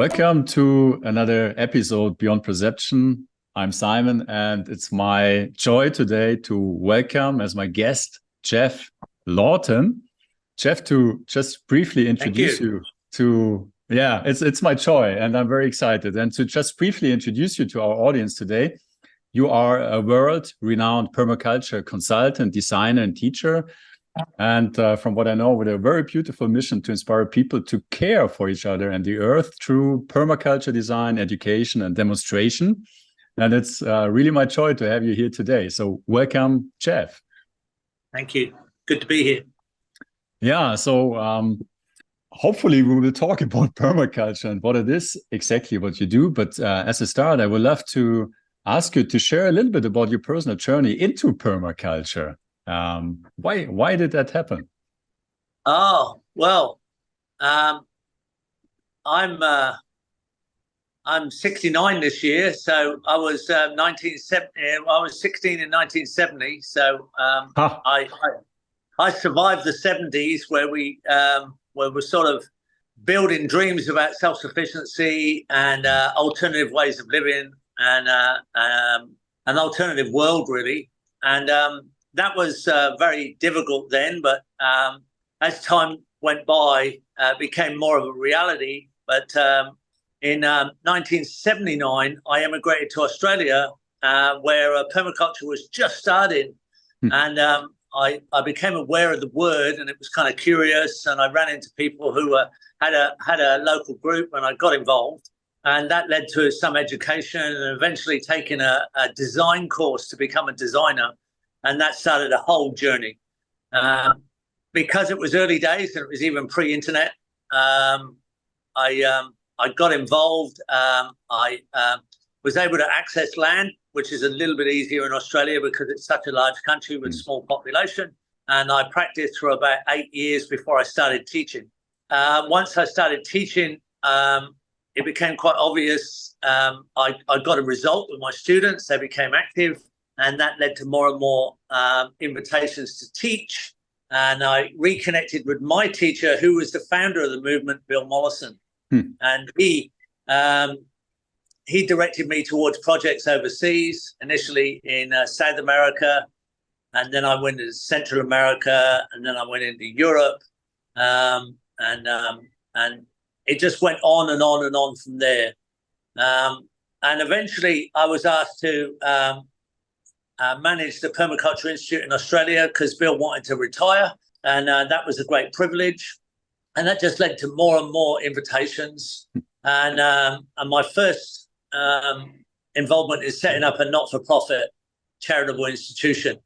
Welcome to another episode Beyond Perception. I'm Simon, and it's my joy today to welcome as my guest Geoff Lawton. Geoff, to just briefly introduce you to, it's my joy, and I'm very excited. And to just briefly introduce you to our audience today, you are a world-renowned permaculture consultant, designer, and teacher. And from what I know, with a very beautiful mission to inspire people to care for each other and the earth through permaculture design, education, and demonstration. And it's really my joy to have you here today. So welcome, Geoff. Thank you. Good to be here. Yeah, so hopefully we will talk about permaculture and what it is exactly what you do. But as a start, I would love to ask you to share a little bit about your personal journey into permaculture. Why did that happen? Oh, well, I'm 69 this year, so I was 1970. I was 16 in 1970, so I survived the 70s where we're sort of building dreams about self-sufficiency and alternative ways of living and an alternative world, really, and that was very difficult then, but as time went by, it became more of a reality. But in 1979, I emigrated to Australia, where permaculture was just starting. And I became aware of the word, and it was kind of curious. And I ran into people who had a local group, and I got involved. And that led to some education and eventually taking a design course to become a designer. And that started a whole journey. Because it was early days and it was even pre-internet, I got involved. I was able to access land, which is a little bit easier in Australia because it's such a large country with small population. And I practiced for about 8 years before I started teaching. Once I started teaching, it became quite obvious. I got a result with my students. They became active. And that led to more and more invitations to teach. And I reconnected with my teacher, who was the founder of the movement, Bill Mollison. And he directed me towards projects overseas, initially in South America. And then I went to Central America. And then I went into Europe. And it just went on and on and on from there. And eventually I was asked to managed the Permaculture Institute in Australia because Bill wanted to retire, and that was a great privilege. And that just led to more and more invitations. And my first involvement is setting up a not-for-profit charitable institution,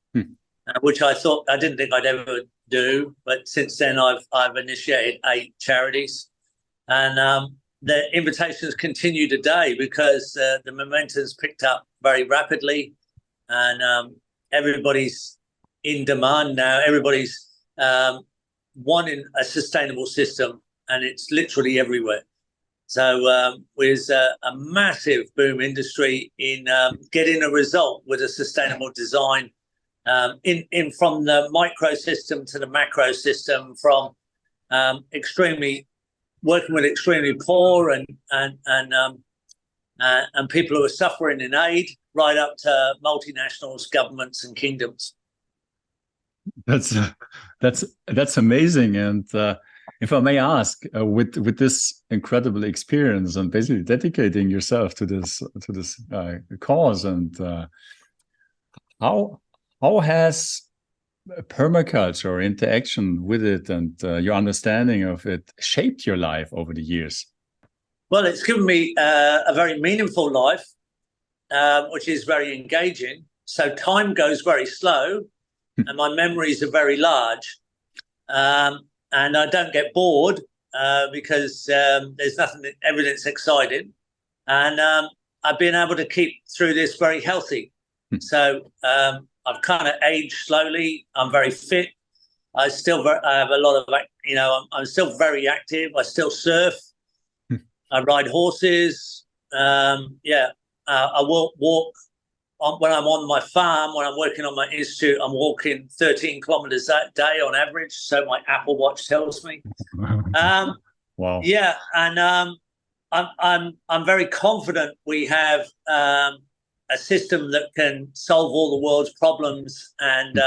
which I didn't think I'd ever do. But since then, I've initiated 8 charities, and the invitations continue today because the momentum's picked up very rapidly. And everybody's in demand now. Everybody's wanting a sustainable system, and it's literally everywhere. So there's a massive boom industry in getting a result with a sustainable design, in from the micro system to the macro system, from working with extremely poor and people who are suffering in aid, right up to multinationals, governments, and kingdoms. That's amazing. And if I may ask, with this incredible experience and basically dedicating yourself to this cause, and how has permaculture or interaction with it and your understanding of it shaped your life over the years? Well, it's given me a very meaningful life, which is very engaging. So time goes very slow, and my memories are very large. And I don't get bored because there's nothing, everything's exciting. And I've been able to keep through this very healthy. So I've kind of aged slowly. I'm very fit. I have a lot of, I'm still very active. I still surf. I ride horses. I walk. When I'm on my farm, when I'm working on my institute, I'm walking 13 kilometers a day on average. So my Apple Watch tells me. Wow. Yeah. And I'm very confident we have a system that can solve all the world's problems and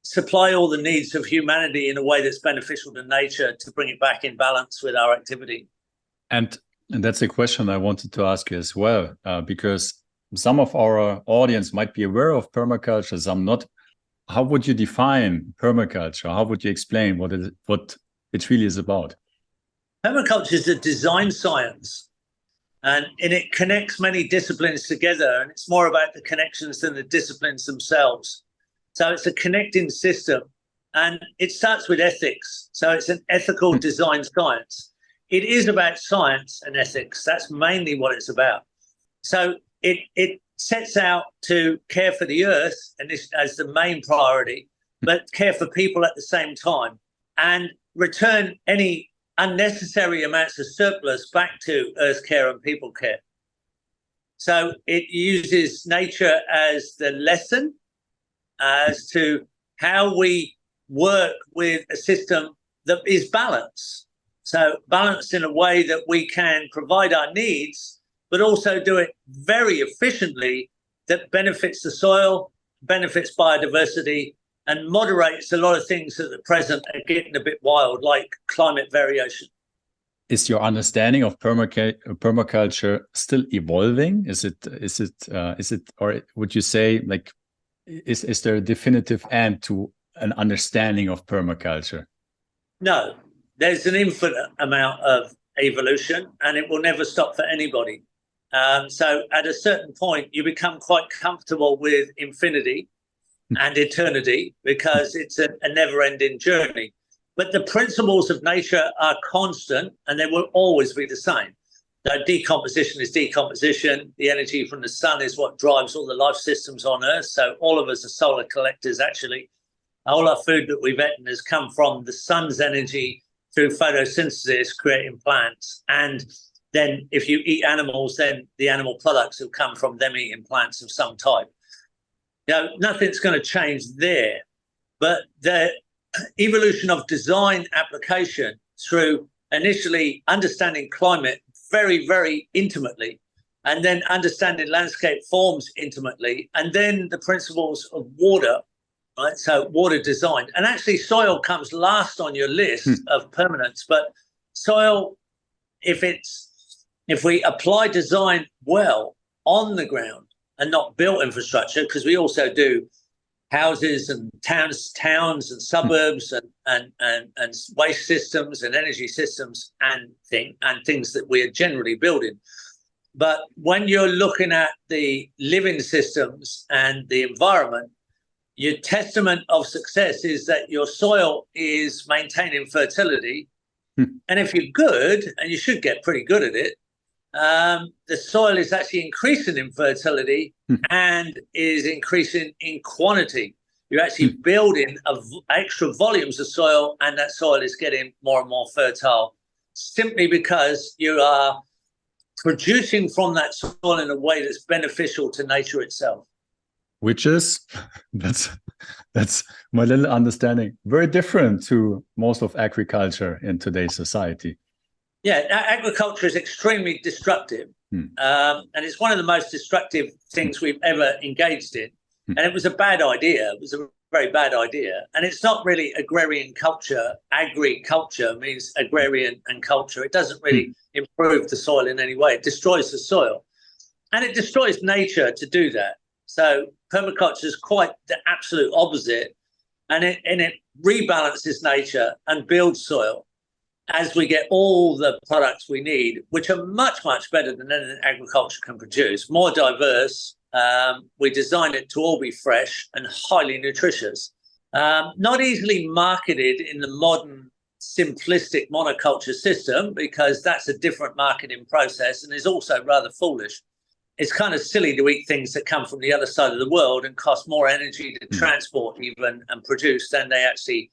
supply all the needs of humanity in a way that's beneficial to nature to bring it back in balance with our activity. And that's a question I wanted to ask you as well, because some of our audience might be aware of permaculture, some not. How would you define permaculture? How would you explain what it really is about? Permaculture is a design science, and it connects many disciplines together, and it's more about the connections than the disciplines themselves. So it's a connecting system, and it starts with ethics. So it's an ethical design science. It is about science and ethics. That's mainly what it's about. So it sets out to care for the earth, and this as the main priority, but care for people at the same time, and return any unnecessary amounts of surplus back to earth care and people care. So it uses nature as the lesson as to how we work with a system that is balanced. So balanced in a way that we can provide our needs, but also do it very efficiently that benefits the soil, benefits biodiversity, and moderates a lot of things that at present are getting a bit wild, like climate variation. Is your understanding of permaculture still evolving? Is it, or would you say, like, is there a definitive end to an understanding of permaculture? No, there's an infinite amount of evolution, and it will never stop for anybody. So at a certain point, you become quite comfortable with infinity and eternity because it's a never-ending journey. But the principles of nature are constant, and they will always be the same. So decomposition is decomposition. The energy from the sun is what drives all the life systems on Earth. So all of us are solar collectors, actually. All our food that we've eaten has come from the sun's energy through photosynthesis, creating plants. And then if you eat animals, then the animal products will come from them eating plants of some type. Nothing's going to change there. But the evolution of design application through initially understanding climate very, very intimately, and then understanding landscape forms intimately, and then the principles of water, right? So water design. And actually soil comes last on your list of permanence, but soil, if we apply design well on the ground and not built infrastructure, because we also do houses and towns and suburbs and waste systems and energy systems and things that we are generally building. But when you're looking at the living systems and the environment, your testament of success is that your soil is maintaining fertility. And if you're good, and you should get pretty good at it, the soil is actually increasing in fertility and is increasing in quantity. You're actually building extra volumes of soil, and that soil is getting more and more fertile simply because you are producing from that soil in a way that's beneficial to nature itself. Which is, that's my little understanding, very different to most of agriculture in today's society. Yeah, agriculture is extremely destructive, and it's one of the most destructive things we've ever engaged in. And it was a bad idea. It was a very bad idea. And it's not really agrarian culture. Agriculture means agrarian and culture. It doesn't really improve the soil in any way. It destroys the soil. And it destroys nature to do that. So permaculture is quite the absolute opposite. And it rebalances nature and builds soil as we get all the products we need, which are much, much better than anything agriculture can produce, more diverse. We design it to all be fresh and highly nutritious. Not easily marketed in the modern simplistic monoculture system, because that's a different marketing process and is also rather foolish. It's kind of silly to eat things that come from the other side of the world and cost more energy to transport even and produce than they actually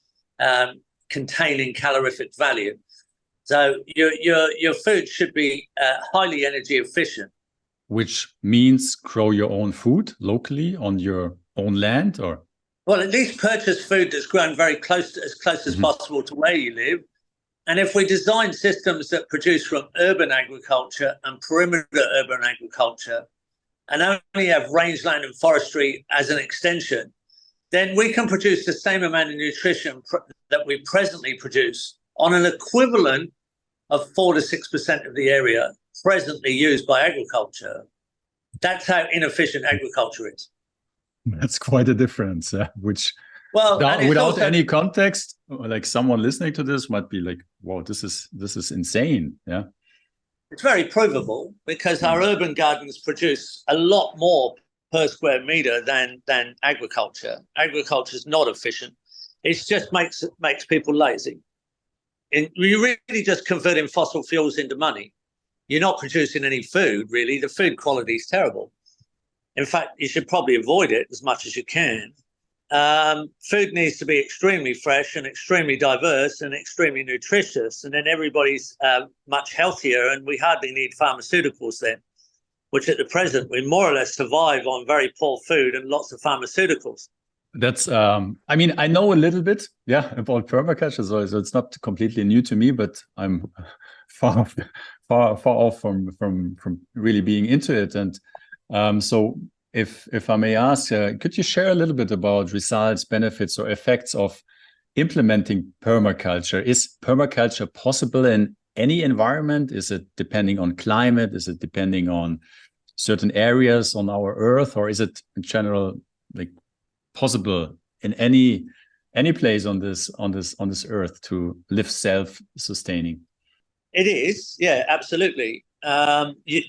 contain in calorific value. So your food should be highly energy efficient. Which means grow your own food locally on your own land, or? Well, at least purchase food that's grown very close as possible to where you live, And if we design systems that produce from urban agriculture and perimeter urban agriculture, and only have rangeland and forestry as an extension, then we can produce the same amount of nutrition that we presently produce on an equivalent of 4 to 6% of the area presently used by agriculture. That's how inefficient agriculture is. That's quite a difference, which without also, any context, like someone listening to this might be like, "Wow, this is insane." Yeah, it's very provable because our urban gardens produce a lot more per square meter than agriculture. Agriculture is not efficient. It just makes people lazy. You're really just converting fossil fuels into money. You're not producing any food, really. The food quality is terrible. In fact, you should probably avoid it as much as you can. Food needs to be extremely fresh and extremely diverse and extremely nutritious, and then everybody's much healthier, and we hardly need pharmaceuticals then, which at the present we more or less survive on very poor food and lots of pharmaceuticals. That's I mean, I know a little bit, about permaculture, so it's not completely new to me, but I'm far off from really being into it. And so if I may ask, could you share a little bit about results, benefits, or effects of implementing permaculture? Is permaculture possible in any environment? Is it depending on climate? Is it depending on certain areas on our Earth, or is it in general like possible in any place on this Earth to live self-sustaining? It is, yeah, absolutely.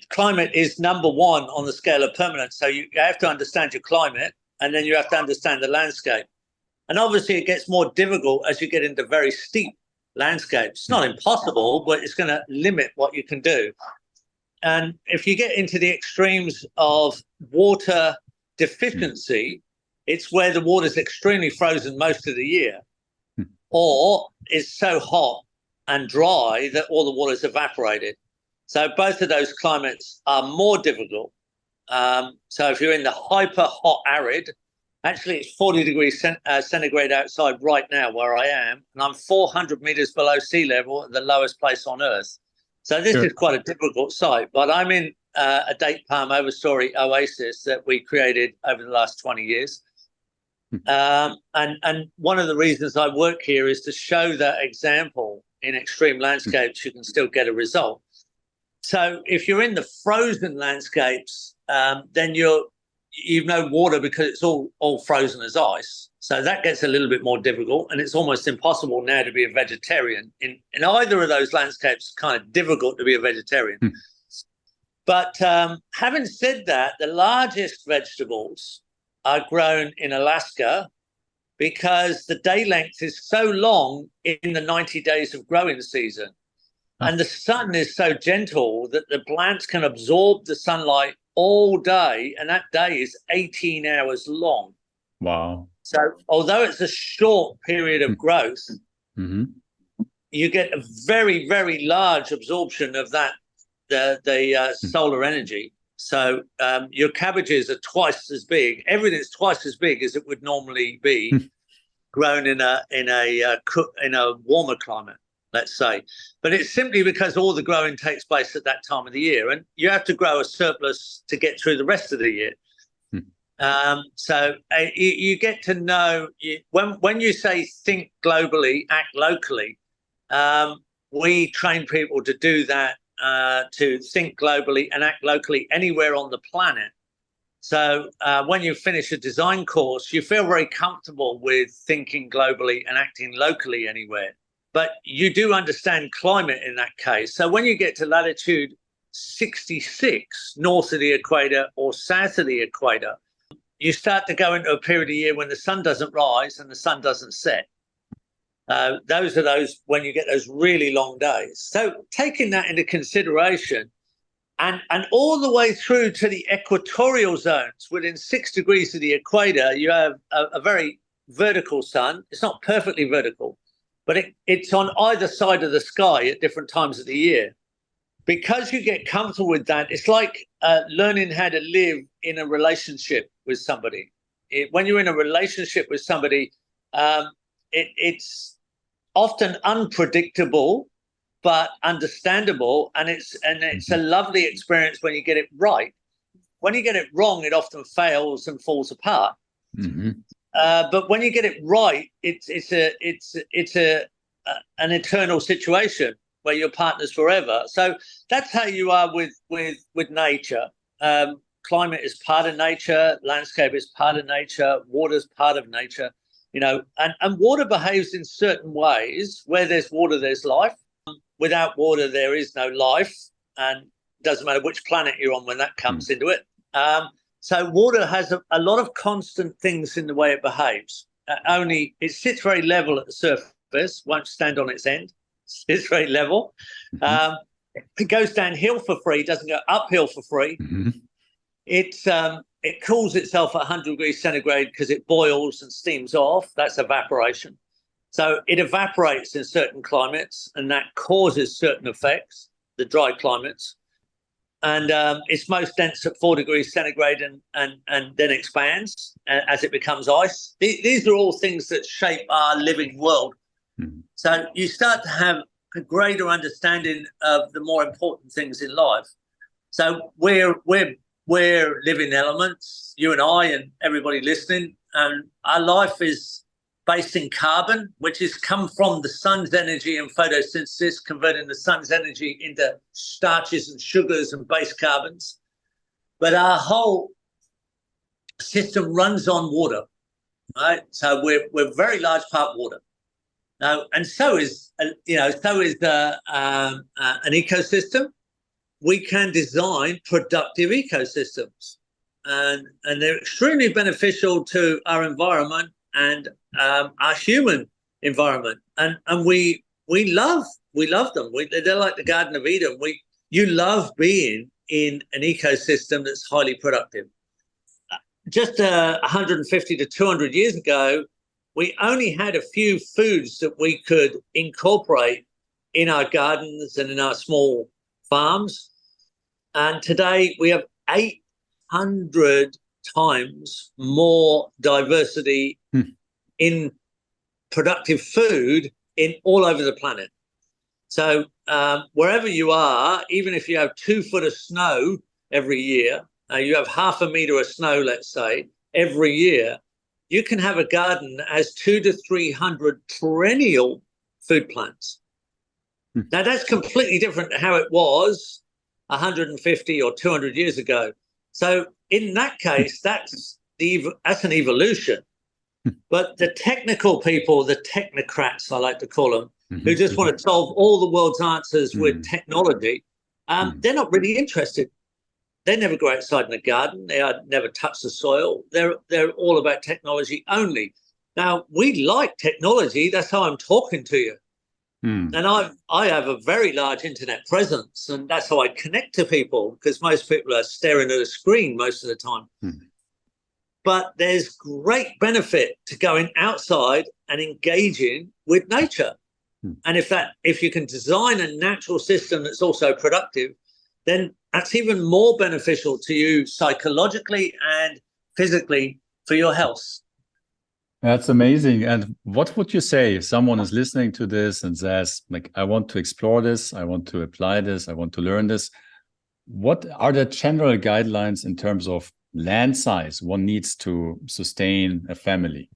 Climate is number one on the scale of permanence. So you have to understand your climate, and then you have to understand the landscape. And obviously it gets more difficult as you get into very steep landscapes. It's not impossible, but it's going to limit what you can do. And if you get into the extremes of water deficiency, it's where the water is extremely frozen most of the year, or it's so hot and dry that all the water is evaporated. So both of those climates are more difficult. So if you're in the hyper hot arid, actually it's 40 degrees centigrade outside right now where I am, and I'm 400 meters below sea level at the lowest place on Earth. So this is quite a difficult site, but I'm in a date palm overstory oasis that we created over the last 20 years. And one of the reasons I work here is to show that example in extreme landscapes, you can still get a result. So if you're in the frozen landscapes, then you've no water because it's all frozen as ice. So that gets a little bit more difficult, and it's almost impossible now to be a vegetarian. In either of those landscapes, it's kind of difficult to be a vegetarian. But having said that, the largest vegetables are grown in Alaska because the day length is so long in the 90 days of growing season. And the sun is so gentle that the plants can absorb the sunlight all day, and that day is 18 hours long. Wow. So although it's a short period of growth, you get a very, very large absorption of that, the solar energy. So your cabbages are twice as big. Everything's twice as big as it would normally be grown in a warmer climate, let's say. But it's simply because all the growing takes place at that time of the year, and you have to grow a surplus to get through the rest of the year. So you get to know, when you say think globally, act locally, we train people to do that, to think globally and act locally anywhere on the planet. So when you finish a design course, you feel very comfortable with thinking globally and acting locally anywhere. But you do understand climate in that case. So when you get to latitude 66 north of the equator or south of the equator, you start to go into a period of year when the sun doesn't rise and the sun doesn't set. Those are when you get those really long days. So taking that into consideration, and all the way through to the equatorial zones, within 6 degrees of the equator, you have a very vertical sun. It's not perfectly vertical, but it's on either side of the sky at different times of the year. Because you get comfortable with that, it's like learning how to live in a relationship with somebody. When you're in a relationship with somebody, it's often unpredictable but understandable, and it's a lovely experience when you get it right. When you get it wrong, it often fails and falls apart. But when you get it right, it's an eternal situation where your partner's forever. So that's how you are with nature. Climate is part of nature. Landscape is part of nature. Water's part of nature. And water behaves in certain ways. Where there's water, there's life. Without water, there is no life, and it doesn't matter which planet you're on when that comes into it. So water has a lot of constant things in the way it behaves. Only it sits very level at the surface, won't stand on its end. It's very level. It goes downhill for free, doesn't go uphill for free. It cools itself at 100 degrees centigrade because it boils and steams off. That's evaporation. So it evaporates in certain climates, and that causes certain effects, the dry climates. And it's most dense at 4 degrees centigrade and then expands as it becomes ice. These are all things that shape our living world. So you start to have a greater understanding of the more important things in life. So we're living elements, you and I and everybody listening, and our life is based in carbon, which has come from the sun's energy and photosynthesis, converting the sun's energy into starches and sugars and base carbons. But our whole system runs on water, right? So we're very large part water. Now, and so is an ecosystem. We can design productive ecosystems, and they're extremely beneficial to our environment and our human environment, and we love them. They're like the Garden of Eden. You love being in an ecosystem that's highly productive. Just 150 to 200 years ago, we only had a few foods that we could incorporate in our gardens and in our small farms, and today we have 800 times more diversity in productive food in all over the planet. So wherever you are, even if you have 2 foot of snow every year, you have half a meter of snow, let's say, every year, you can have a garden that has 200 to 300 perennial food plants. Now that's completely different to how it was 150 or 200 years ago. So in that case, that's an evolution. But the technical people, the technocrats, I like to call them, who just want to solve all the world's answers with technology, they're not really interested. They never go outside in the garden. They never touch the soil. They're all about technology only. Now, we like technology. That's how I'm talking to you. And I have a very large internet presence, and that's how I connect to people, because most people are staring at a screen most of the time. But there's great benefit to going outside and engaging with nature. And if you can design a natural system that's also productive, then that's even more beneficial to you psychologically and physically for your health. That's amazing. And what would you say if someone is listening to this and says, like, I want to explore this, I want to apply this, I want to learn this? What are the general guidelines in terms of land size one needs to sustain a family?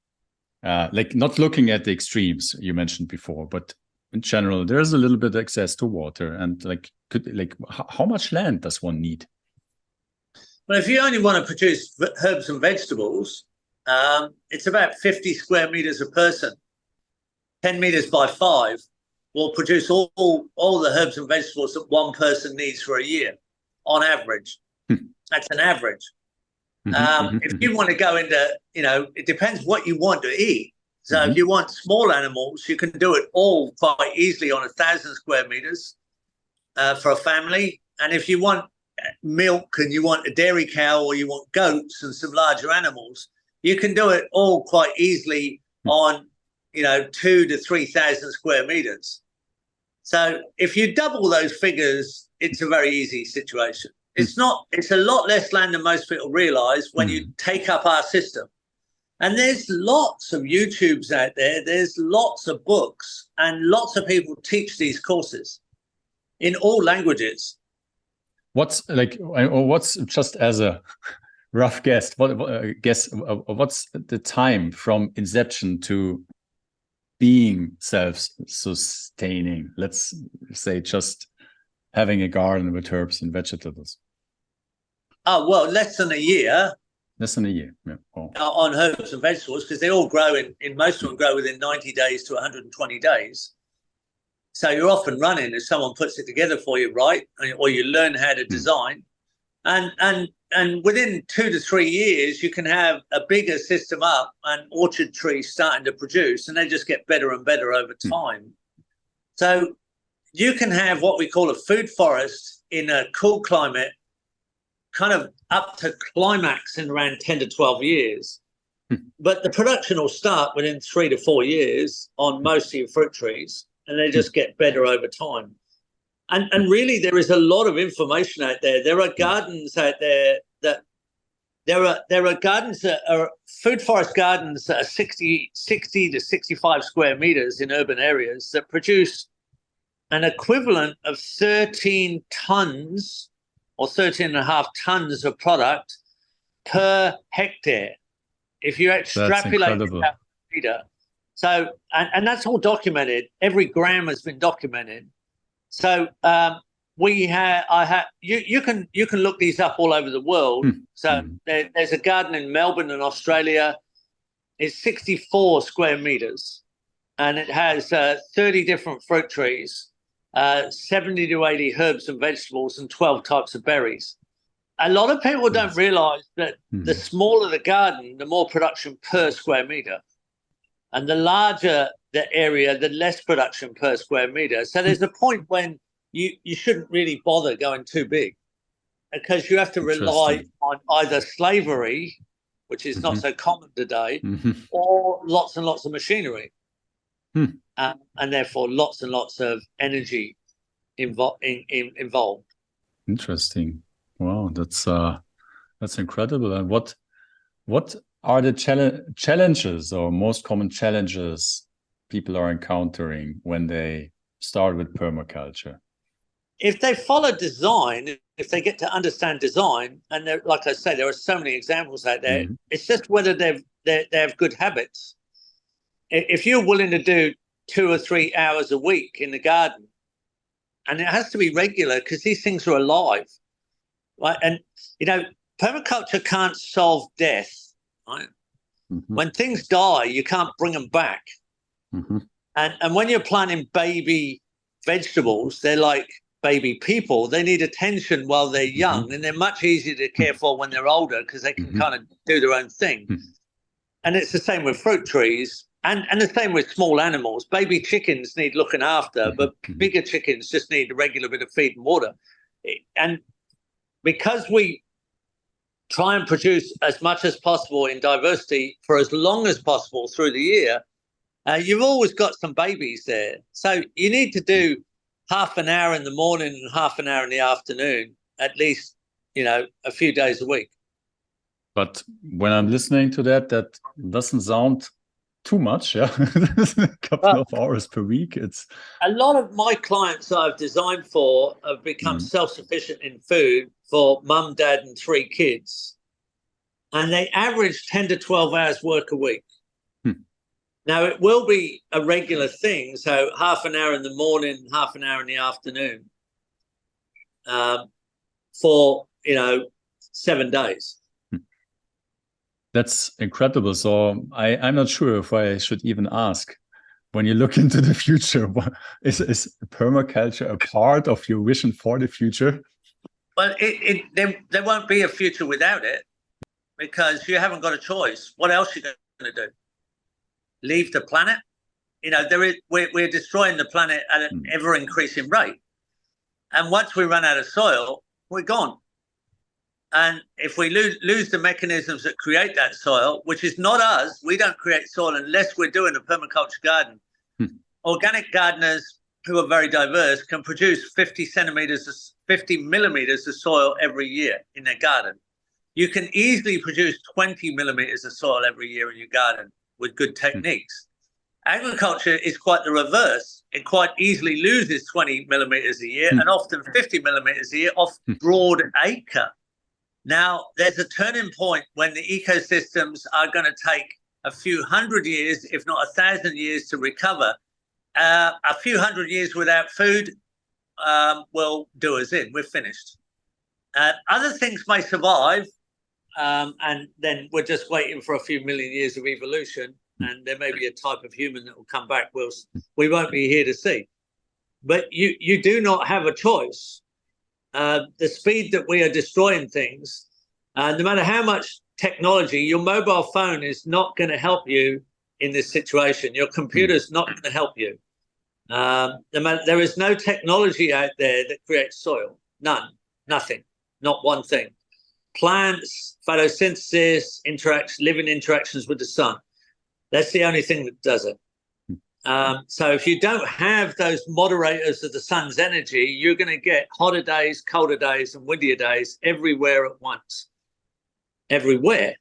Like, not looking at the extremes you mentioned before, but in general, there's a little bit of access to water, and how much land does one need? Well, if you only want to produce herbs and vegetables, it's about 50 square meters a person. 10 meters by 5 will produce all the herbs and vegetables that one person needs for a year, on average. That's an average. If you want to go into, it depends what you want to eat. So if you want small animals, you can do it all quite easily on 1,000 square meters for a family. And if you want milk and you want a dairy cow, or you want goats and some larger animals, you can do it all quite easily on, 2,000 to 3,000 square meters. So if you double those figures, it's a very easy situation. It's a lot less land than most people realize when you take up our system. And there's lots of YouTubes out there. There's lots of books, and lots of people teach these courses. in all languages. What's just as a rough guess? What's the time from inception to being self-sustaining? Let's say just having a garden with herbs and vegetables. Oh, well, less than a year. Less than a year, yeah. On herbs and vegetables, because they all grow in most of them grow within 90 days to 120 days. So you're off and running if someone puts it together for you, right? Or you learn how to design. And within 2 to 3 years, you can have a bigger system up and orchard trees starting to produce, and they just get better and better over time. So you can have what we call a food forest in a cool climate, kind of up to climax in around 10 to 12 years. But the production will start within 3 to 4 years on most of your fruit trees, and they just get better over time. And really, there is a lot of information out there. There are gardens out there that there are gardens that are food forest gardens that are 60 to 65 square meters in urban areas that produce an equivalent of 13 tons or 13 and a half tons of product per hectare. If you extrapolate that meter. So, and that's all documented. Every gram has been documented. So you can look these up all over the world. So there's a garden in Melbourne in Australia. It's 64 square meters, and it has 30 different fruit trees, 70 to 80 herbs and vegetables, and 12 types of berries. A lot of people don't realize that the smaller the garden, the more production per square meter. And the larger the area, the less production per square meter. So there's a point when you shouldn't really bother going too big, because you have to rely on either slavery, which is not so common today, or lots and lots of machinery, and therefore lots and lots of energy involved. Interesting. Wow, that's incredible. And what are the challenges or most common challenges people are encountering when they start with permaculture? If they follow design, if they get to understand design, and like I say, there are so many examples out there, it's just whether they have good habits. If you're willing to do 2 or 3 hours a week in the garden, and it has to be regular because these things are alive, right? And, permaculture can't solve death, right? When things die, you can't bring them back. And when you're planting baby vegetables, they're like baby people. They need attention while they're young, and they're much easier to care for when they're older because they can kind of do their own thing. And it's the same with fruit trees, and the same with small animals. Baby chickens need looking after, but bigger chickens just need a regular bit of feed and water. And because we try and produce as much as possible in diversity for as long as possible through the year, you've always got some babies there. So you need to do half an hour in the morning and half an hour in the afternoon, at least, a few days a week. But when I'm listening to that doesn't sound too much, yeah? A couple of hours per week. It's a lot of my clients I've designed for have become self-sufficient in food for mum, dad, and 3 kids. And they average 10 to 12 hours work a week. Now, it will be a regular thing, so half an hour in the morning, half an hour in the afternoon, for, 7 days. That's incredible. So I'm not sure if I should even ask, when you look into the future, is permaculture a part of your vision for the future? Well, there won't be a future without it, because you haven't got a choice. What else are you going to do? Leave the planet? We're destroying the planet at an ever-increasing rate. And once we run out of soil, we're gone. And if we lose the mechanisms that create that soil, which is not us, we don't create soil unless we're doing a permaculture garden. Organic gardeners who are very diverse can produce 50 millimeters of soil every year in their garden. You can easily produce 20 millimeters of soil every year in your garden with good techniques. Agriculture is quite the reverse. it quite easily loses 20 millimeters a year and often 50 millimeters a year off broad acre. Now, there's a turning point when the ecosystems are going to take a few hundred years, if not 1,000 years, to recover. A few hundred years without food will do us in. We're finished. Other things may survive, and then we're just waiting for a few million years of evolution, and there may be a type of human that will come back. We won't be here to see. But you do not have a choice. The speed that we are destroying things, no matter how much technology, your mobile phone is not going to help you in this situation. Your computer's not going to help you. There is no technology out there that creates soil. None. Nothing. Not one thing. Plants, photosynthesis, living interactions with the sun. That's the only thing that does it. So if you don't have those moderators of the sun's energy, you're going to get hotter days, colder days, and windier days everywhere at once. Everywhere,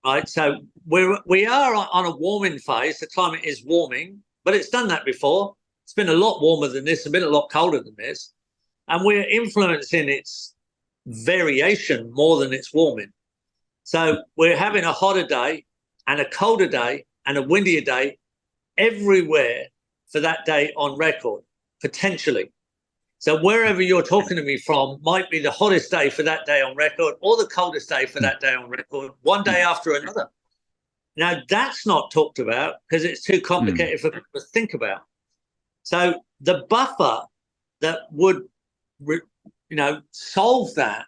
right? So we are on a warming phase. The climate is warming, but it's done that before. It's been a lot warmer than this. It's been a lot colder than this. And we're influencing its variation more than its warming. So we're having a hotter day and a colder day and a windier day everywhere for that day on record, potentially. So wherever you're talking to me from might be the hottest day for that day on record or the coldest day for that day on record, one day after another. Now, that's not talked about because it's too complicated for people to think about. So the buffer that would, solve that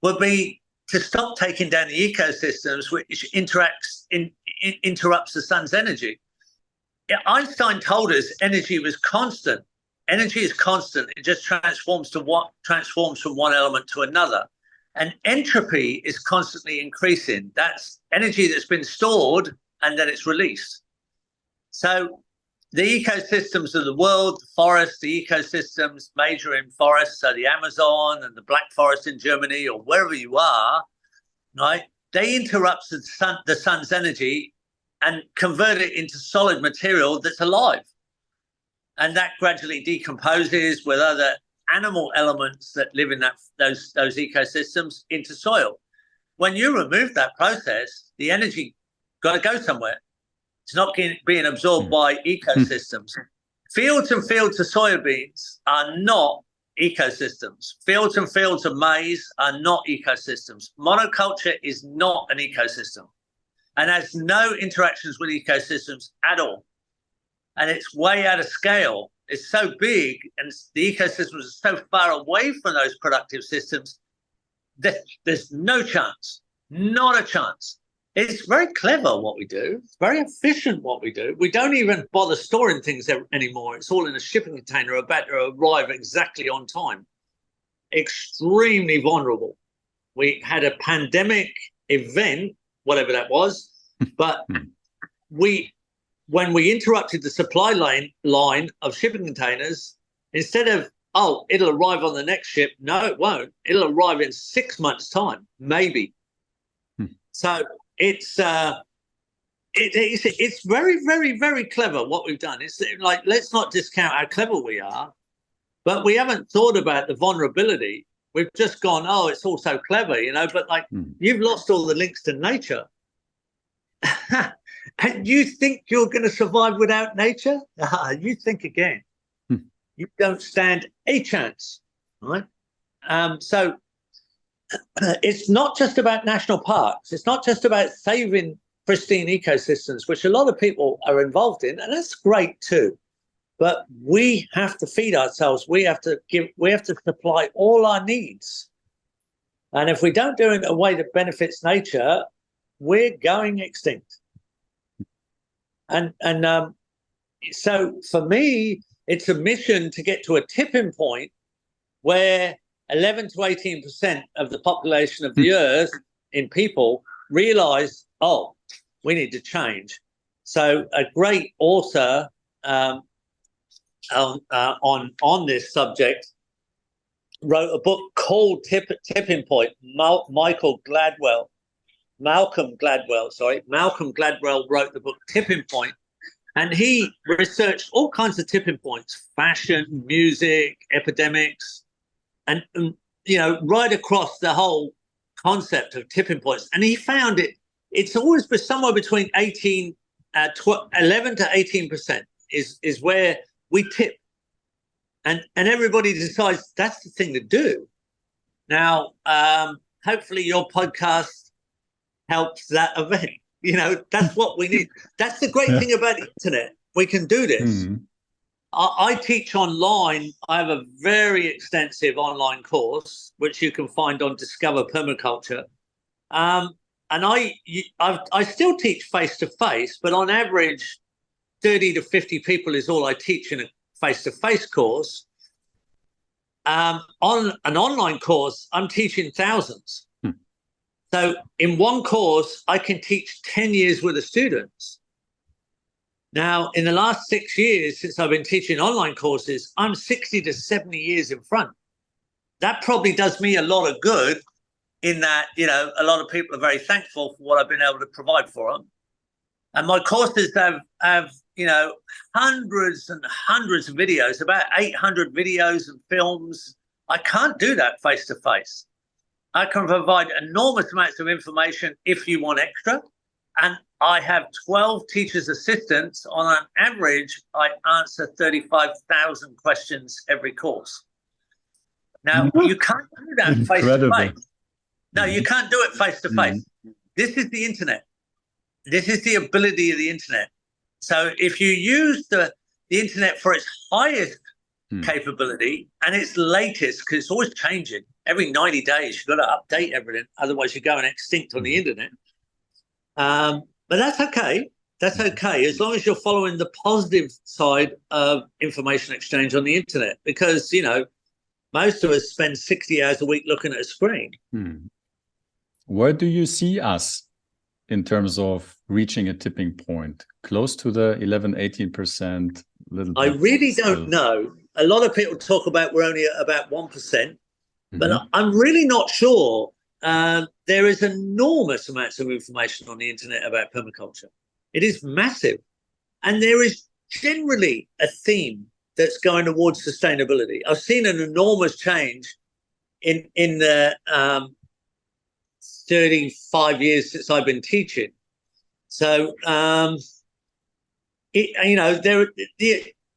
would be to stop taking down the ecosystems, which interrupts the sun's energy. Einstein told us energy was constant. Energy is constant. It just transforms from one element to another. And entropy is constantly increasing. That's energy that's been stored and then it's released. So the ecosystems of the world, the forests, the ecosystems major in forests, so the Amazon and the Black Forest in Germany or wherever you are, right? They interrupt the sun's energy and convert it into solid material that's alive. And that gradually decomposes with other animal elements that live in those ecosystems into soil. When you remove that process, the energy got to go somewhere. It's not being absorbed by ecosystems. Fields and fields of soybeans are not ecosystems. Fields and fields of maize are not ecosystems. Monoculture is not an ecosystem and has no interactions with ecosystems at all. And it's way out of scale. It's so big and the ecosystems are so far away from those productive systems that there's no chance, not a chance. It's very clever what we do. It's very efficient what we do. We don't even bother storing things anymore. It's all in a shipping container about to arrive exactly on time. Extremely vulnerable. We had a pandemic event, whatever that was, but when we interrupted the supply line of shipping containers, instead of, it'll arrive on the next ship, no, it won't. It'll arrive in 6 months' time, maybe. So it's very, very, very clever what we've done. It's like, let's not discount how clever we are, but we haven't thought about the vulnerability. We've just gone, it's all so clever, but you've lost all the links to nature. And you think you're going to survive without nature? You think again. You don't stand a chance, right? So it's not just about national parks. It's not just about saving pristine ecosystems, which a lot of people are involved in, and that's great too. But we have to feed ourselves. We have to supply all our needs. And if we don't do it in a way that benefits nature, we're going extinct. And so for me, it's a mission to get to a tipping point where 11 to 18% of the population of the earth in people realize, we need to change. So a great author on this subject wrote a book called Tipping Point. Malcolm Gladwell wrote the book Tipping Point, And he researched all kinds of tipping points: fashion, music, epidemics, and right across the whole concept of tipping points. And he found it's always been somewhere between 11 to 18% is where we tip. And everybody decides that's the thing to do. Now, hopefully your podcast helps that event. That's what we need. That's the great thing about the internet. We can do this. I teach online. I have a very extensive online course, which you can find on Discover Permaculture. And I still teach face-to-face, but on average, 30 to 50 people is all I teach in a face-to-face course. On an online course, I'm teaching thousands. So in one course, I can teach 10 years worth of students. Now, in the last 6 years, since I've been teaching online courses, I'm 60 to 70 years in front. That probably does me a lot of good in that, a lot of people are very thankful for what I've been able to provide for them. And my courses have hundreds and hundreds of videos, about 800 videos and films. I can't do that face-to-face. I can provide enormous amounts of information if you want extra. And I have 12 teachers' assistants. On an average, I answer 35,000 questions every course. Now, you can't do that face-to-face. No, you can't do it face-to-face. This is the internet. This is the ability of the internet. So if you use the internet for its highest capability and its latest, because it's always changing. Every 90 days, you've got to update everything. Otherwise, you're going extinct on the internet. But that's okay. That's okay, as long as you're following the positive side of information exchange on the internet. Because, most of us spend 60 hours a week looking at a screen. Where do you see us in terms of reaching a tipping point? Close to the 11, 18%? I really don't know. A lot of people talk about we're only at about 1%, but I'm really not sure. There is enormous amounts of information on the internet about permaculture. It is massive. And there is generally a theme that's going towards sustainability. I've seen an enormous change in the 35 years since I've been teaching. So,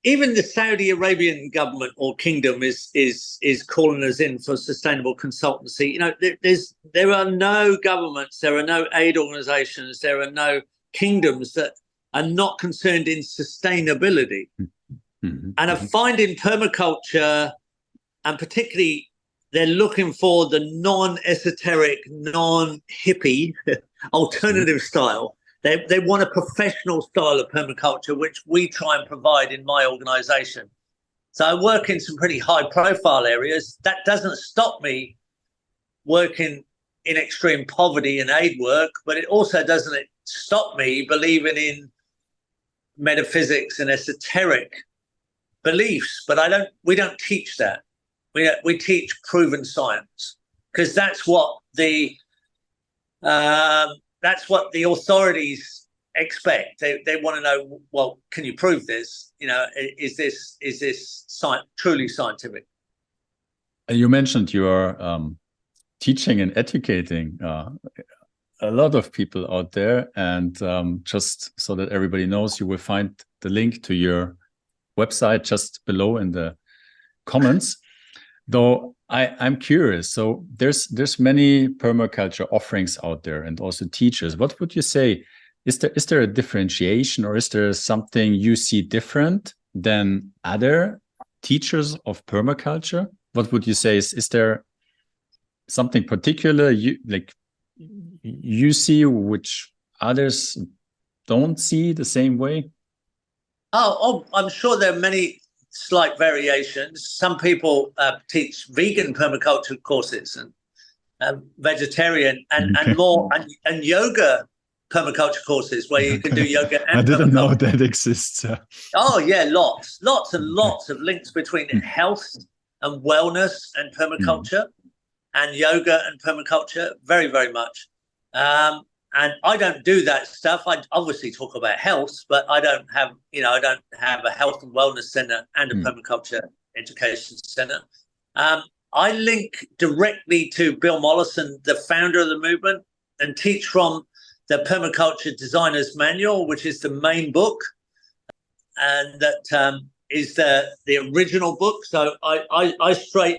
even the Saudi Arabian government or kingdom is calling us in for sustainable consultancy. There are no governments, there are no aid organizations, there are no kingdoms that are not concerned in sustainability. And I find in permaculture, and particularly they're looking for the non-esoteric, non-hippie alternative style. They want a professional style of permaculture, which we try and provide in my organization. So I work in some pretty high profile areas. That doesn't stop me working in extreme poverty and aid work, but it also doesn't stop me believing in metaphysics and esoteric beliefs. But we don't teach that. We teach proven science, because that's what the authorities expect. They want to know, well, can you prove this? Is this truly scientific? You mentioned you are teaching and educating a lot of people out there. And just so that everybody knows, you will find the link to your website just below in the comments. Though I'm curious, so there's many permaculture offerings out there and also teachers. What would you say? Is there a differentiation, or is there something you see different than other teachers of permaculture? What would you say? Is there something particular you see which others don't see the same way? Oh, I'm sure there are many slight variations. Some people teach vegan permaculture courses and vegetarian and more and yoga permaculture courses where you can do yoga and I didn't know that exists. Oh yeah, lots and lots of links between health and wellness and permaculture and yoga and permaculture, very, very much. And I don't do that stuff. I obviously talk about health, but I don't have a health and wellness center and a permaculture education center. I link directly to Bill Mollison, the founder of the movement, and teach from the Permaculture Designer's Manual, which is the main book, and that is the original book. So I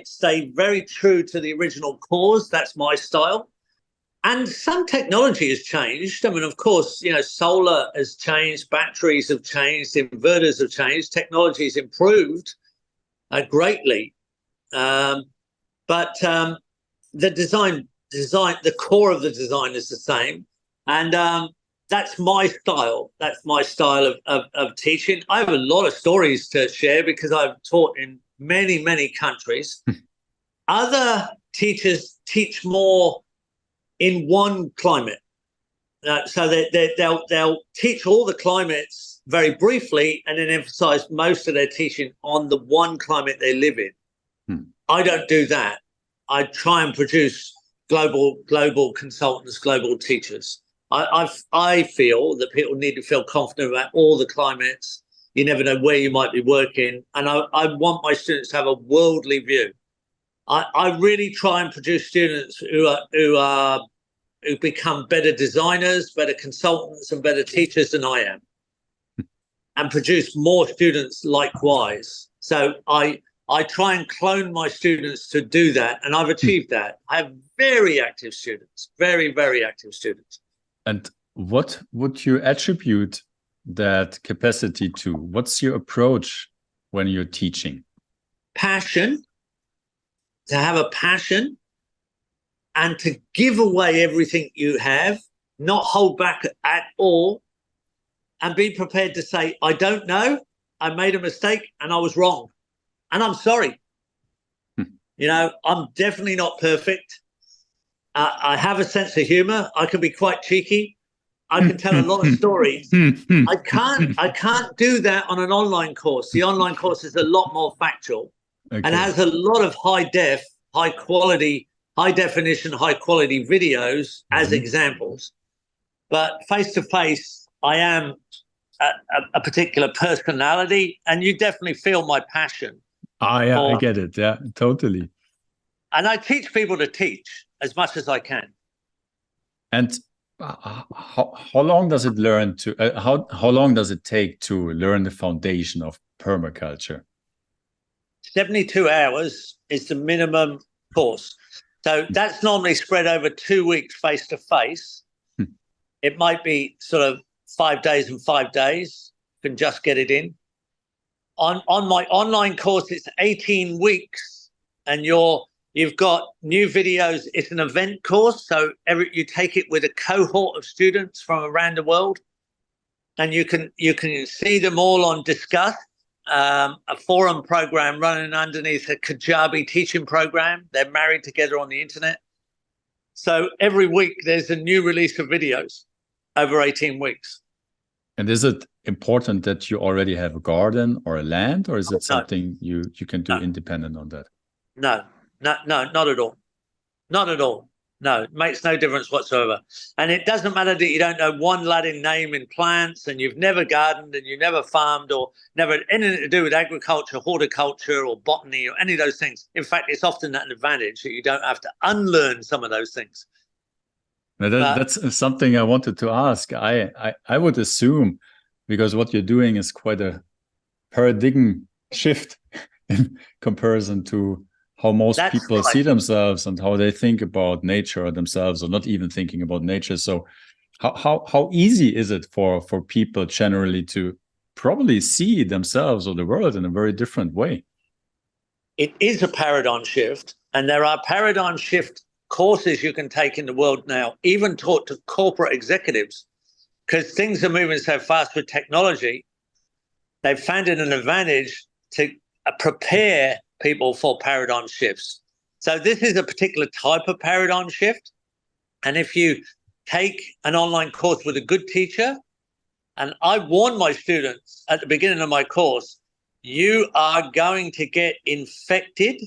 stay very true to the original cause. That's my style. And some technology has changed. I mean, of course, solar has changed, batteries have changed, inverters have changed, technology has improved greatly. But the design, the core of the design is the same. And that's my style. That's my style of teaching. I have a lot of stories to share because I've taught in many, many countries. Other teachers teach more in one climate. So they'll teach all the climates very briefly and then emphasize most of their teaching on the one climate they live in. I don't do that. I try and produce global consultants, global teachers. I feel that people need to feel confident about all the climates. You never know where you might be working. And I want my students to have a worldly view. I really try and produce students who become better designers, better consultants, and better teachers than I am, and produce more students likewise. So I try and clone my students to do that, and I've achieved that. I have very active students, very, very active students. And what would you attribute that capacity to? What's your approach when you're teaching? Passion. To have a passion and to give away everything you have, not hold back at all, and be prepared to say, I don't know, I made a mistake and I was wrong. And I'm sorry. I'm definitely not perfect. I have a sense of humor. I can be quite cheeky. I can tell a lot of stories. I can't do that on an online course. The online course is a lot more factual. Okay. And has a lot of high definition, high quality videos as examples. But face to face, I am a particular personality, and you definitely feel my passion. Yeah, I get it. Yeah, totally. And I teach people to teach as much as I can. And how long does it how long does it take to learn the foundation of permaculture? 72 hours is the minimum course. So that's normally spread over 2 weeks face to face. It might be sort of 5 days and 5 days. You can just get it in. On my online course, it's 18 weeks, and you've got new videos. It's an event course, so you take it with a cohort of students from around the world, and you can see them all on Discuss. A forum program running underneath a Kajabi teaching program. They're married together on the internet. So every week there's a new release of videos over 18 weeks. And is it important that you already have a garden or a land, or is it something you can do independent on that? No, not at all. Not at all. No, it makes no difference whatsoever. And it doesn't matter that you don't know one Latin name in plants, and you've never gardened, and you never farmed, or never had anything to do with agriculture, horticulture, or botany, or any of those things. In fact, it's often an advantage that you don't have to unlearn some of those things. Now that's something I wanted to ask. I would assume, because what you're doing is quite a paradigm shift in comparison to how most people see themselves and how they think about nature or themselves, or not even thinking about nature. So how easy is it for people generally to probably see themselves or the world in a very different way? It is a paradigm shift, and there are paradigm shift courses you can take in the world now, even taught to corporate executives, because things are moving so fast with technology. They've found it an advantage to prepare people for paradigm shifts. So this is a particular type of paradigm shift. And if you take an online course with a good teacher, and I warn my students at the beginning of my course, you are going to get infected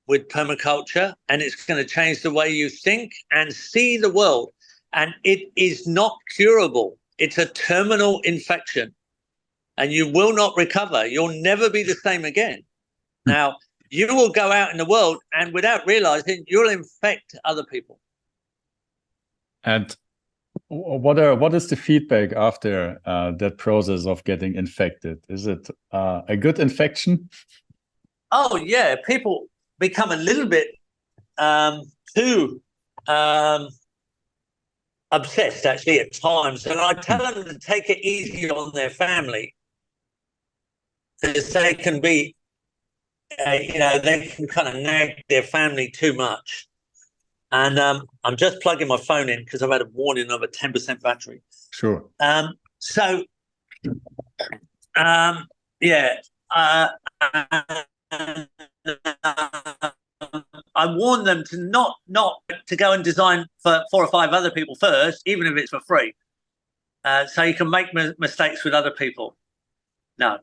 with permaculture, and it's going to change the way you think and see the world. and it is not curable. It's a terminal infection, and you will not recover. You'll never be the same again. Now, you will go out in the world, and without realizing, you'll infect other people. And what is the feedback after that process of getting infected? Is it a good infection? Oh, yeah. People become a little bit too obsessed, actually, at times. And I tell them to take it easy on their family, because they can be, they can kind of nag their family too much. And I'm just plugging my phone in because I've had a warning of a 10% battery. Sure. I warn them to not to go and design for 4 or 5 other people first, even if it's for free. So you can make mistakes with other people. No.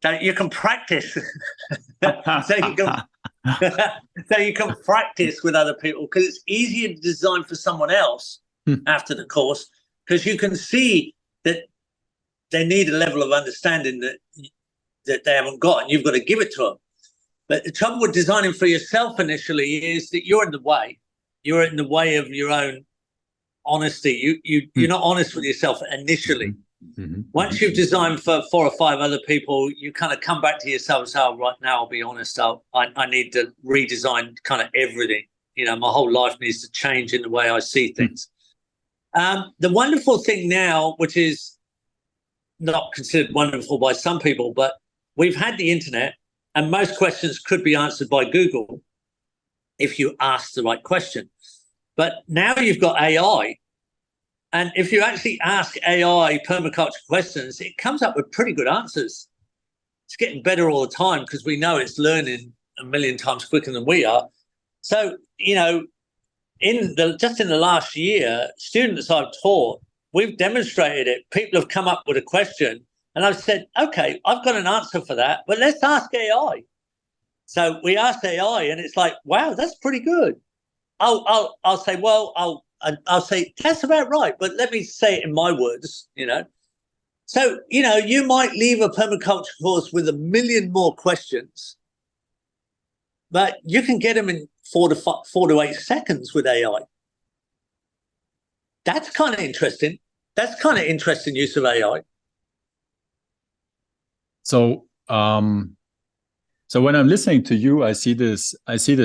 So you can practice. so you can practice with other people, because it's easier to design for someone else after the course, because you can see that they need a level of understanding that they haven't got, and you've got to give it to them. But the trouble with designing for yourself initially is that you're in the way. You're in the way of your own honesty. You're not honest with yourself initially. Once you've designed for 4 or 5 other people, you kind of come back to yourself and say, oh, right now, I'll be honest, I need to redesign kind of everything. My whole life needs to change in the way I see things. The wonderful thing now, which is not considered wonderful by some people, but we've had the internet, and most questions could be answered by Google if you ask the right question. But now you've got AI. And if you actually ask AI permaculture questions, it comes up with pretty good answers. It's getting better all the time, because we know it's learning a million times quicker than we are. So, just in the last year, students I've taught, we've demonstrated it. People have come up with a question, and I've said, okay, I've got an answer for that, but let's ask AI. So we asked AI, and it's like, wow, that's pretty good. I'll say, well, I'll say, that's about right, but let me say it in my words, So, you might leave a permaculture course with 1 million more questions, but you can get them in 4 to 8 seconds with AI. That's kind of interesting. That's kind of interesting use of AI. So, so when I'm listening to you, I see this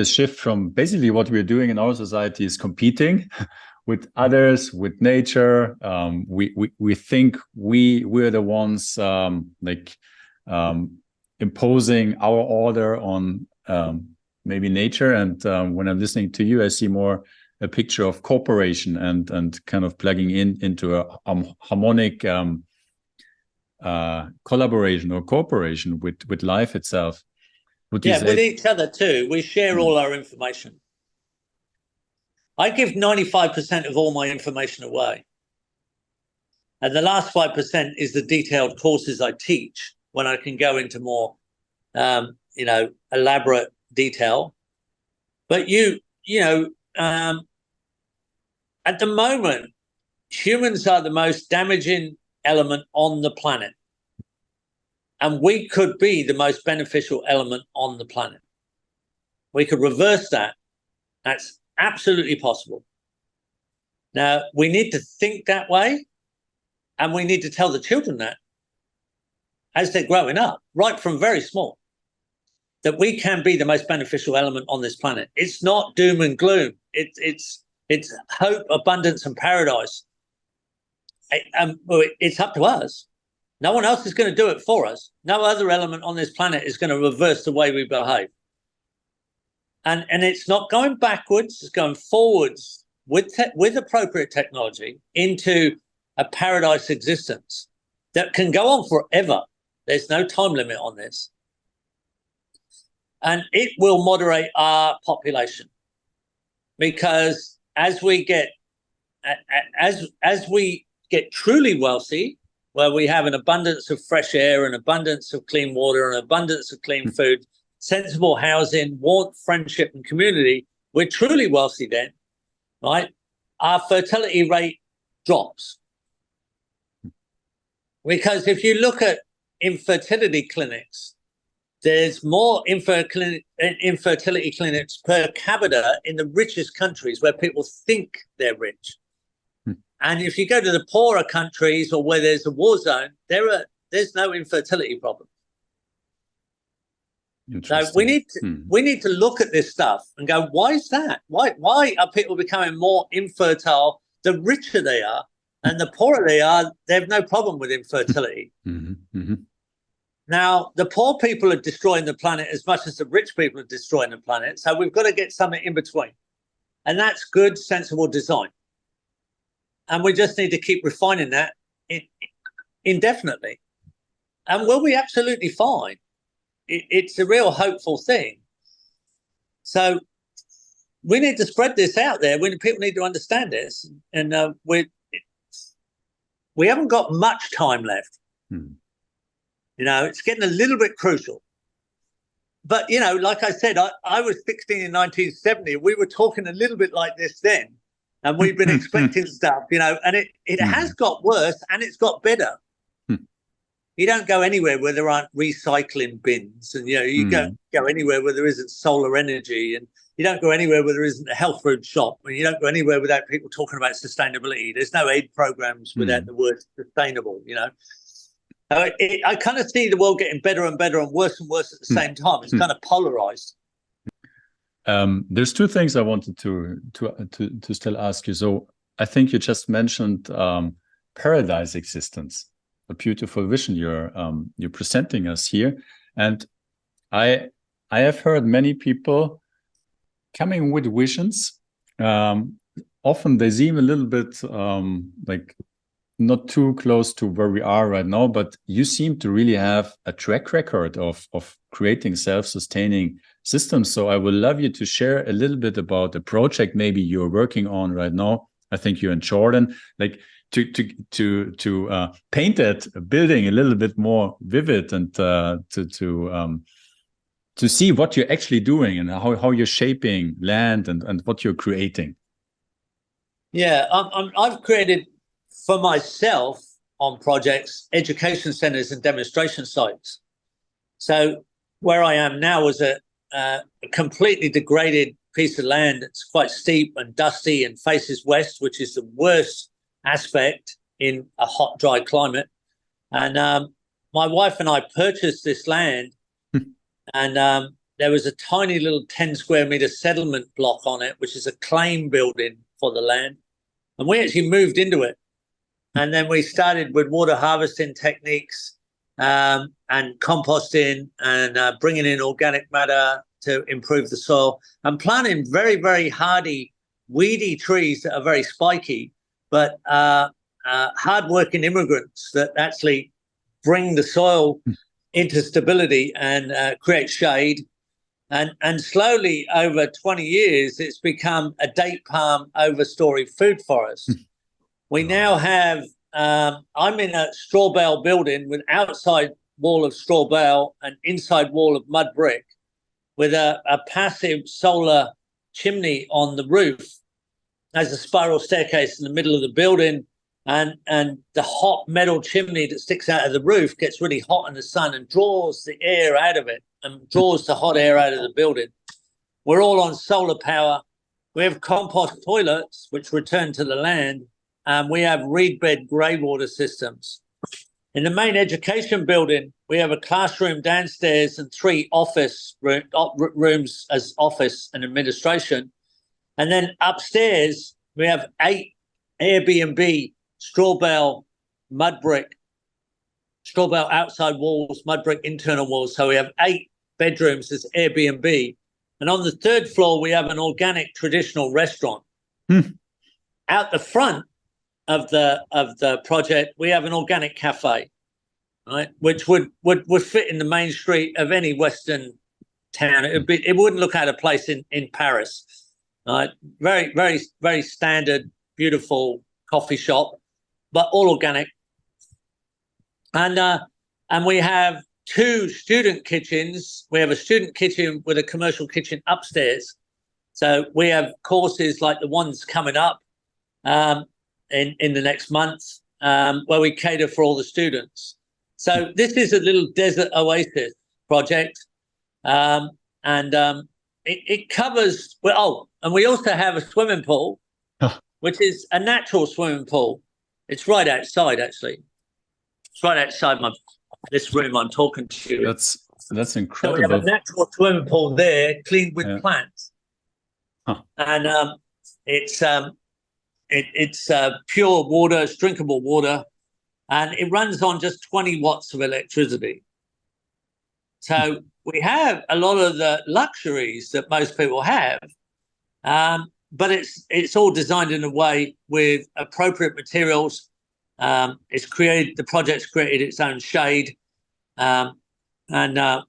shift from basically what we're doing in our society is competing with others, with nature. We think we're the ones imposing our order on maybe nature. And when I'm listening to you, I see more a picture of cooperation and kind of plugging into a harmonic collaboration or cooperation with life itself. With each other too. We share all our information. I give 95% of all my information away. And the last 5% is the detailed courses I teach, when I can go into more, elaborate detail. But at the moment, humans are the most damaging element on the planet. And we could be the most beneficial element on the planet. We could reverse that. That's absolutely possible. Now, we need to think that way, and we need to tell the children that as they're growing up, right from very small, that we can be the most beneficial element on this planet. It's not doom and gloom. It's hope, abundance, and paradise. It's up to us. No one else is going to do it for us. No other element on this planet is going to reverse the way we behave. And it's not going backwards, it's going forwards with appropriate technology into a paradise existence that can go on forever. There's no time limit on this. And it will moderate our population, because as we get truly wealthy, where we have an abundance of fresh air, an abundance of clean water, an abundance of clean food, sensible housing, warmth, friendship, and community, we're truly wealthy then, right? our fertility rate drops. Because if you look at infertility clinics, there's more infertility clinics per capita in the richest countries where people think they're rich. And if you go to the poorer countries or where there's a war zone, there's no infertility problem. So we need to look at this stuff and go, why is that? Why are people becoming more infertile the richer they are, and the poorer they are, they have no problem with infertility? Now, the poor people are destroying the planet as much as the rich people are destroying the planet. So we've got to get something in between. And that's good, sensible design. And we just need to keep refining that indefinitely. And we'll be absolutely fine. It's a real hopeful thing. So we need to spread this out there. People need to understand this. And we haven't got much time left. You know, it's getting a little bit crucial. But, you know, like I said, I was 16 in 1970. We were talking a little bit like this then. And we've been expecting stuff, you know, and it has got worse and it's got better. You don't go anywhere where there aren't recycling bins, and, you know, you go anywhere where there isn't solar energy, and you don't go anywhere where there isn't a health food shop, and you don't go anywhere without people talking about sustainability. There's no aid programs without the word sustainable, you know. I kind of see the world getting better and better and worse at the same time. It's kind of polarized. There's two things I wanted to still ask you. So I think you just mentioned paradise existence, a beautiful vision you're presenting us here, and I have heard many people coming with visions. Often they seem a little bit like not too close to where we are right now, but you seem to really have a track record of creating self-sustaining systems. So I would love you to share a little bit about the project maybe you're working on right now. I think you're in Jordan, like to paint that building a little bit more vivid, and to see what you're actually doing and how you're shaping land and what you're creating. Yeah, I've created for myself on projects education centers and demonstration sites. So where I am now is a completely degraded piece of land. It's quite steep and dusty and faces west, which is the worst aspect in a hot, dry climate. And my wife and I purchased this land, and there was a tiny little 10 square meter settlement block on it, which is a claim building for the land. And we actually moved into it. And then we started with water harvesting techniques and composting and bringing in organic matter to improve the soil, and planting very, very hardy, weedy trees that are very spiky, but hardworking immigrants that actually bring the soil into stability and create shade. And slowly over 20 years, it's become a date palm overstory food forest. We now have, I'm in a straw bale building with outside wall of straw bale and inside wall of mud brick, with a passive solar chimney on the roof. There's a spiral staircase in the middle of the building, and the hot metal chimney that sticks out of the roof gets really hot in the sun and draws the air out of it and draws the hot air out of the building. We're all on solar power. We have compost toilets, which return to the land, and we have reed bed grey water systems. In the main education building, we have a classroom downstairs and 3 office rooms as office and administration. And then upstairs, we have 8 Airbnb straw bale, mud brick, straw bale outside walls, mud brick internal walls. So we have 8 bedrooms as Airbnb. And on the 3rd floor, we have an organic traditional restaurant. Out the front of the project, we have an organic cafe, right, which would fit in the main street of any Western town. It wouldn't look out of place in Paris. Right, very, very, very standard, beautiful coffee shop, but all organic. And we have 2 student kitchens. We have a student kitchen with a commercial kitchen upstairs. So we have courses like the ones coming up. in the next month, where we cater for all the students. So this is a little desert oasis project, and it covers. Well, and we also have a swimming pool, which is a natural swimming pool. It's right outside, actually. It's right outside this room I'm talking to you. That's incredible. So we have a natural swimming pool there, cleaned with plants, and it's pure water, it's drinkable water, and it runs on just 20 watts of electricity. So we have a lot of the luxuries that most people have, but it's all designed in a way with appropriate materials. The project's created its own shade, and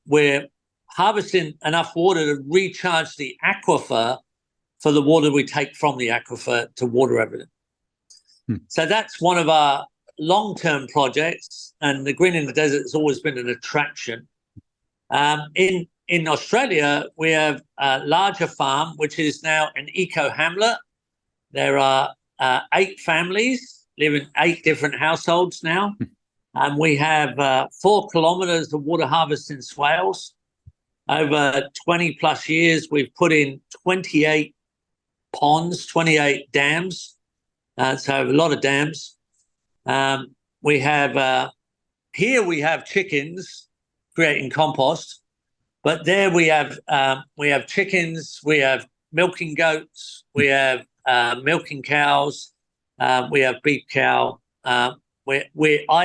we're harvesting enough water to recharge the aquifer for the water we take from the aquifer to water everything. So that's one of our long-term projects, and the Green in the Desert has always been an attraction. In Australia, we have a larger farm, which is now an eco-hamlet. There are 8 families live in 8 different households now, and we have 4 kilometres of water harvesting swales. Over 20 plus years, we've put in 28 ponds, 28 dams, so a lot of dams. We have chickens creating compost, but there we have chickens, we have milking goats, we have milking cows, we have beef cow. I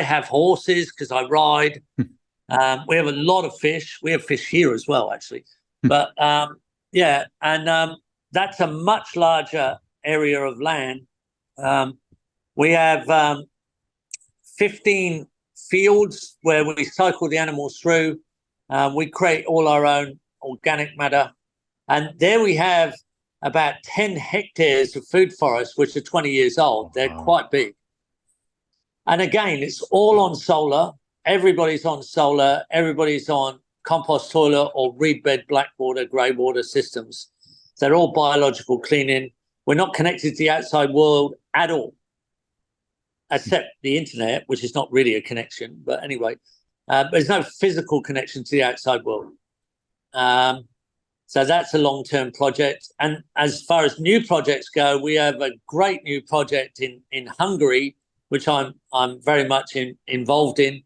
have horses because I ride. We have a lot of fish. We have fish here as well, actually. But that's a much larger area of land. We have 15 fields where we cycle the animals through. We create all our own organic matter. And there we have about 10 hectares of food forests, which are 20 years old. They're quite big. And again, it's all on solar. Everybody's on solar. Everybody's on compost toilet or reed bed, black water, grey water systems. They're all biological cleaning. We're not connected to the outside world at all, except the internet, which is not really a connection. But anyway, there's no physical connection to the outside world. So that's a long-term project. And as far as new projects go, we have a great new project in Hungary, which I'm very much involved in,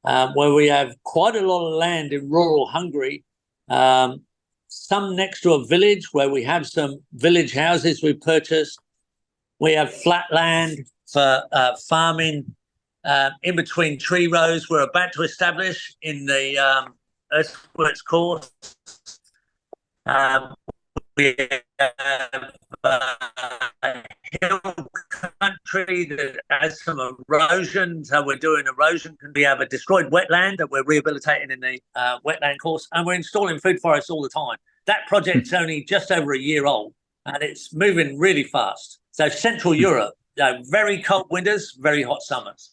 where we have quite a lot of land in rural Hungary, some next to a village where we have some village houses we purchased. We have flat land for farming in between tree rows we're about to establish in the earthworks course. We have hill country that has some erosion, so we're doing erosion. We have a destroyed wetland that we're rehabilitating in the wetland course, and we're installing food forests all the time. That project's only just over a year old, and it's moving really fast. So Central Europe, very cold winters, very hot summers.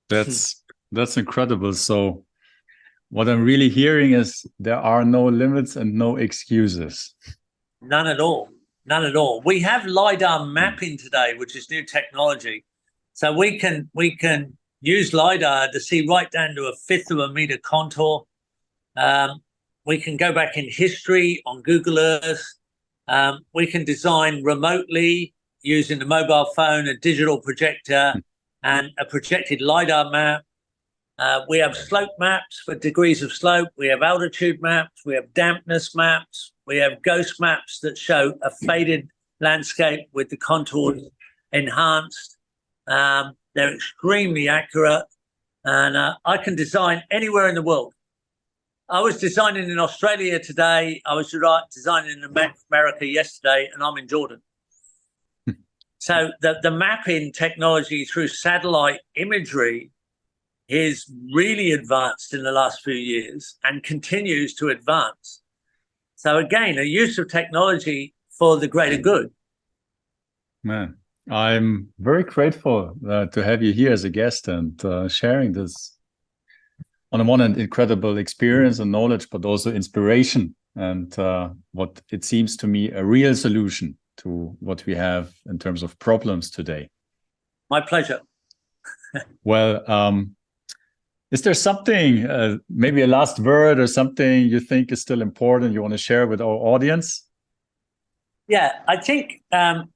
That's incredible. So what I'm really hearing is there are no limits and no excuses. None at all. None at all. We have LiDAR mapping today, which is new technology. So we can use LiDAR to see right down to a 1/5 of a meter contour. We can go back in history on Google Earth. We can design remotely using a mobile phone, a digital projector, and a projected LiDAR map. We have slope maps for degrees of slope. We have altitude maps. We have dampness maps. We have ghost maps that show a faded landscape with the contours enhanced. They're extremely accurate. And I can design anywhere in the world. I was designing in Australia today. I was designing in America yesterday, and I'm in Jordan. So the mapping technology through satellite imagery is really advanced in the last few years and continues to advance. So again, a use of technology for the greater good. Man, I'm very grateful to have you here as a guest and sharing this, on the one hand, incredible experience and knowledge, but also inspiration and what it seems to me a real solution to what we have in terms of problems today. My pleasure. Well, is there something, maybe a last word or something you think is still important you want to share with our audience? Yeah, I think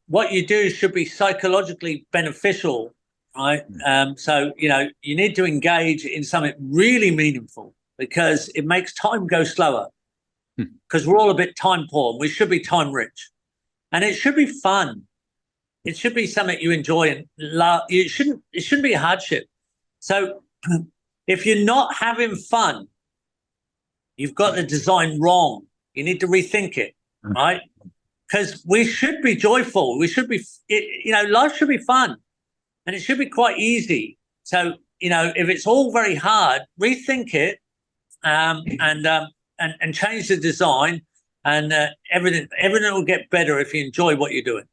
what you do should be psychologically beneficial, right? So, you need to engage in something really meaningful because it makes time go slower because we're all a bit time poor. We should be time rich and it should be fun. It should be something you enjoy and love. It shouldn't be a hardship. So if you're not having fun, you've got the design wrong. You need to rethink it, right? Because we should be joyful. We should be, life should be fun and it should be quite easy. So, if it's all very hard, rethink it and change the design and everything will get better if you enjoy what you're doing.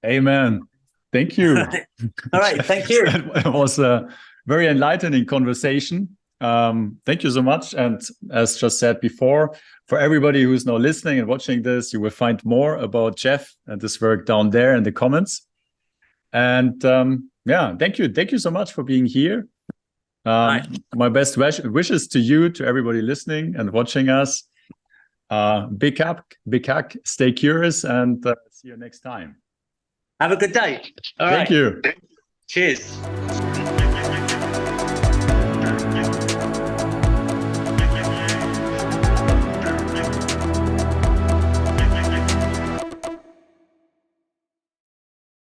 Amen. Thank you. All right. Thank you. It was a very enlightening conversation. Thank you so much. And as just said before, for everybody who's now listening and watching this, you will find more about Geoff and this work down there in the comments. And thank you. Thank you so much for being here. My best wishes to you, to everybody listening and watching us. Big hug, stay curious, and see you next time. Have a good day. All right. Thank you. Cheers.